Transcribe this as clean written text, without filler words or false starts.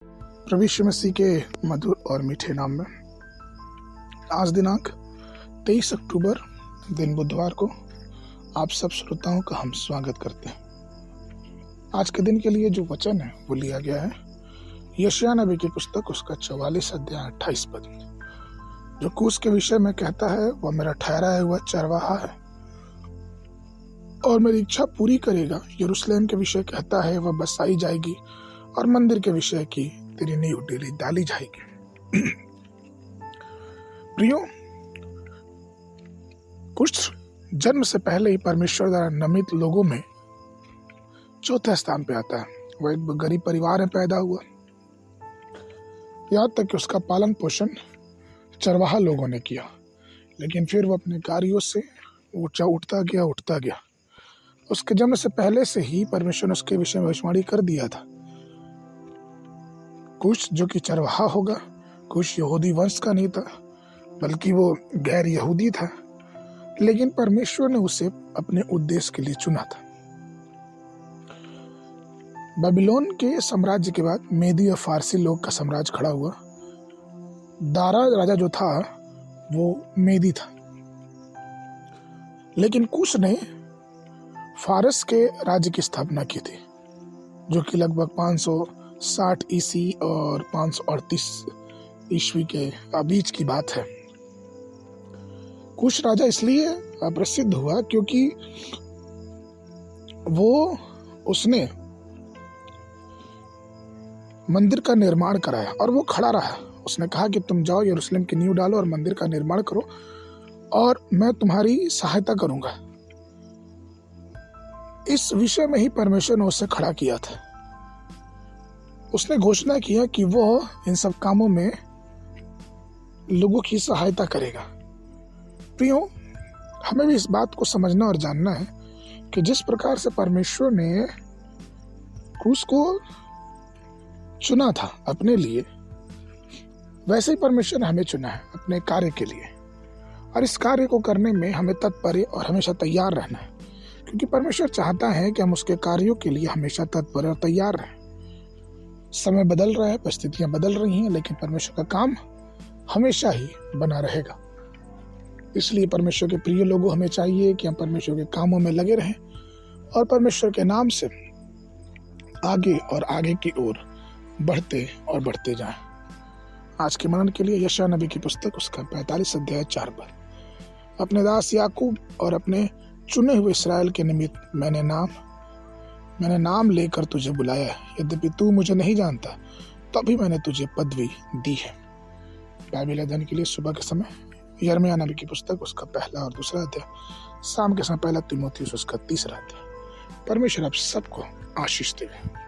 प्रभु यीशु मसीह के मधुर और मीठे नाम में आज दिनांक 23 अक्टूबर दिन बुधवार को आप सब श्रोताओं का हम स्वागत करते हैं। आज के दिन के लिए जो वचन है वो लिया गया है यशायाह नबी की पुस्तक उसका 44 अध्याय 28 पद, जो कूश के विषय में कहता है वह मेरा ठहराया हुआ चरवाहा है और मेरी इच्छा पूरी करेगा। यरूशलेम के विषय कहता है वह बसाई जाएगी और मंदिर के विषय की तेरी नींव डाली जाएगी। प्रियो, कुछ जन्म से पहले ही परमेश्वर द्वारा नमित लोगों में चौथे स्थान पे आता है। वह एक गरीब परिवार में पैदा हुआ, यहाँ तक कि उसका पालन पोषण चरवाहा लोगों ने किया, लेकिन फिर वो अपने कार्यों से ऊंचा उठता गया। उसके जन्म से पहले से ही परमेश्वर ने उसके विषय में भविष्यवाणी कर दिया था। कुछ जो कि चरवाहा होगा, कुछ यहूदी वंश का नहीं था बल्कि वो गैर यहूदी था, लेकिन परमेश्वर ने उसे अपने उद्देश्य के लिए चुना था। बाबिलोन के साम्राज्य के बाद मेदी और फारसी लोग का साम्राज्य खड़ा हुआ। दारा राजा जो था वो मेदी था, लेकिन कुश ने फारस के राज्य की स्थापना की थी, जो कि लगभग 560 ईसी और 538 ईस्वी के बीच की बात है। कुश राजा इसलिए प्रसिद्ध हुआ क्योंकि उसने मंदिर का निर्माण कराया और वो खड़ा रहा। उसने कहा कि तुम जाओ यरूशलेम की नींव डालो और मंदिर का निर्माण करो और मैं तुम्हारी सहायता करूंगा। इस विषय में ही परमेश्वर ने उसे खड़ा किया था। उसने घोषणा किया कि वो इन सब कामों में लोगों की सहायता करेगा। प्रियो, हमें भी इस बात को समझना और जानना है कि जिस प्रकार से परमेश्वर ने क्रूस को चुना था अपने लिए, वैसे ही परमेश्वर ने हमें चुना है अपने कार्य के लिए, और इस कार्य को करने में हमें तत्पर और हमेशा तैयार रहना है, क्योंकि परमेश्वर चाहता है कि हम उसके कार्यों के लिए हमेशा तत्पर और तैयार रहें। समय बदल रहा है, परिस्थितियां बदल रही हैं, लेकिन परमेश्वर का काम हमेशा ही बना रहेगा। इसलिए परमेश्वर के प्रिय लोगों, हमें चाहिए कि हम परमेश्वर के कामों में लगे रहें और परमेश्वर के नाम से आगे और आगे की ओर बढ़ते जाएं। आज के मनन के लिए यशायाह नबी की पुस्तक उसका 45 अध्याय 4 पद, अपने दास याकूब और अपने चुने हुए इस्राएल के निमित्त मैंने नाम लेकर तुझे बुलाया है। यद्यपि तू मुझे नहीं जानता, तभी मैंने तुझे पदवी दी है। बाइबल अध्ययन के लिए सुबह के समय यिर्मयाह नबी की पुस्तक उसका 1 और 2 अध्याय, शाम के समय 1 तीमुथियुस उसका 3 अध्याय। परमेश्वर आप सबको आशीष देवे।